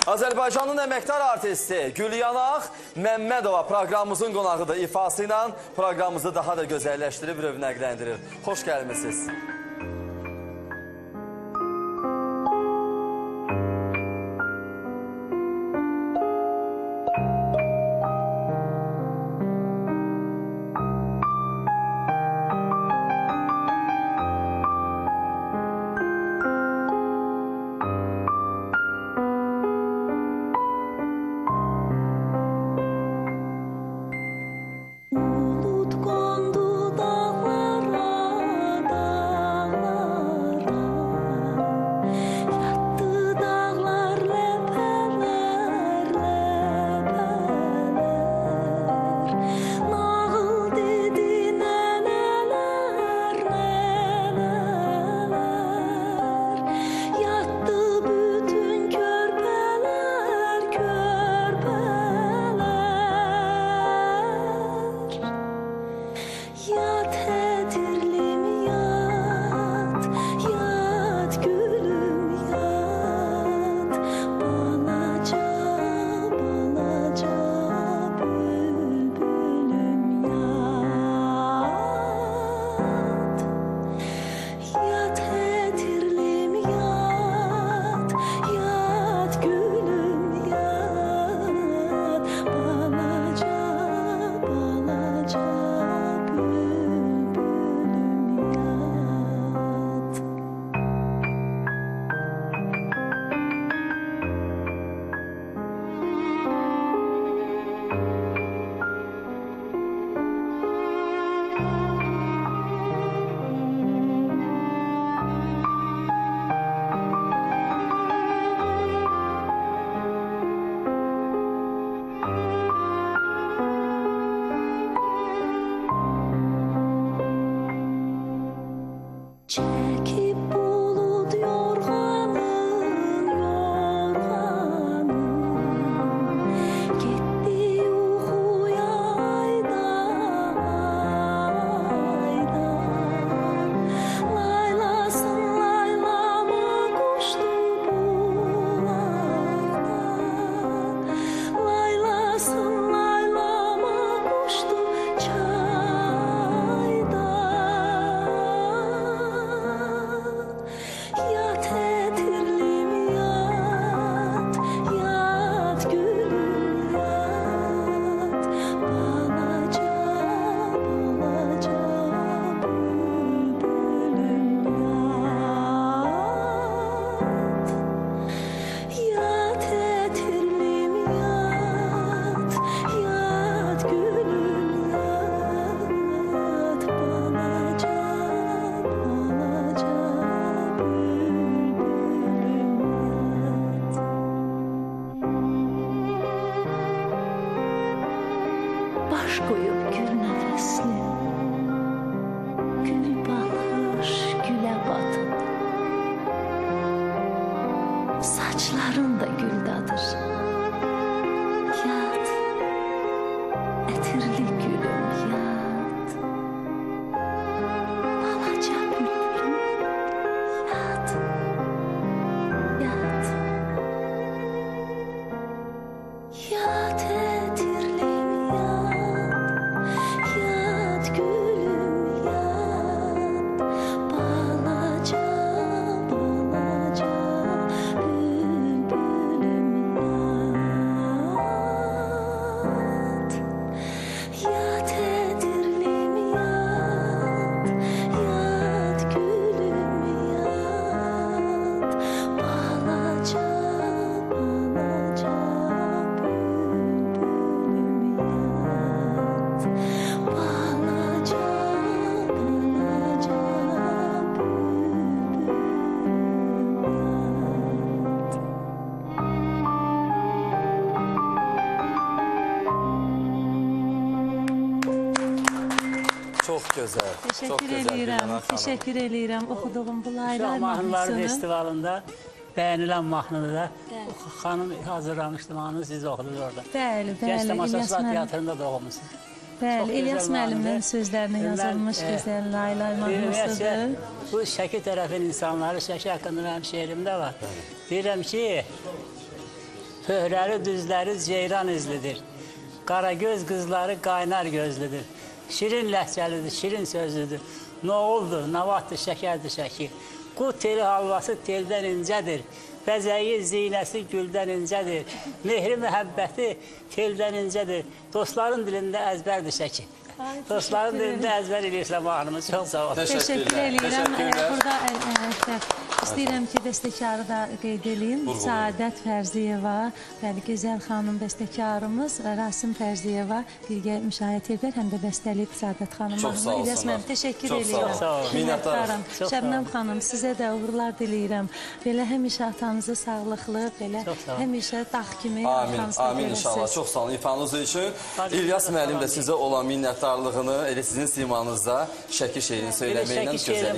Azərbaycanın əməkdar artisti Gülyanaq Məmmədova proqramımızın qonağıdır. İfası ilə proqramımızı daha da gözəlləşdirib, rövnəqləndirir. Xoş gəlmişsiniz. Çox gözəl. Teşekkür edirəm oxuduğum bu laylar mahnıları festivalında bəyənilən mahnıda xanım hazırlamışdı mahnını, siz oxudunuz orada. Bəli, Gəncə Tamaşaçılar Teatrında da oxumusunuz. Bəli, İlyas müəllimin sözlərinə yazılmış gözəl laylar mahnısıdır. Bu Şəki tərəfin insanları, Şəki haqqında mənim şeirimdə var. Deyirəm ki, Pöhrəli düzləri ceyran izlidir. Qaragöz qızları qaynar gözlüdür. Şirin ləhcəlidir, şirin sözlüdür. Noğuldur, navatdır, şəkərdir şəkil. Qu teli halvası teldən incədir. Bəzəyi, zinəsi güldən incədir. Mehri, məhəbbəti teldən incədir. Dostların dilində əzbərdir şəkil. Dostların dilində əzbər edirsən mahnımı. Çox sağ olun. Teşekkür edirəm. Burada istəyirəm ki, bəstəkarı da qeyd edeyim. Səadət Fərziyeva, bəli, gözəl xanım bəstəkarımız, Rasim Fərziyeva birgə müşahidə ediblər, həm də bəstəliyib Səadət xanım. Çox sağ olsunlar. İlyas müəllim, teşekkür Çox sağ olun. edirəm. Minnətdaram. Şəbnəm xanım, sizə də uğurlar diləyirəm. Belə həmişə atanızı sağlıqlı, belə həmişə dağ kimi arxanızda Amin inşallah. Çox sağ olun ifanız üçün. İlyas müəllim də sizə olan minnətdarlığını elə sizin simanızda Şəki şeirini söyləməklə gözəl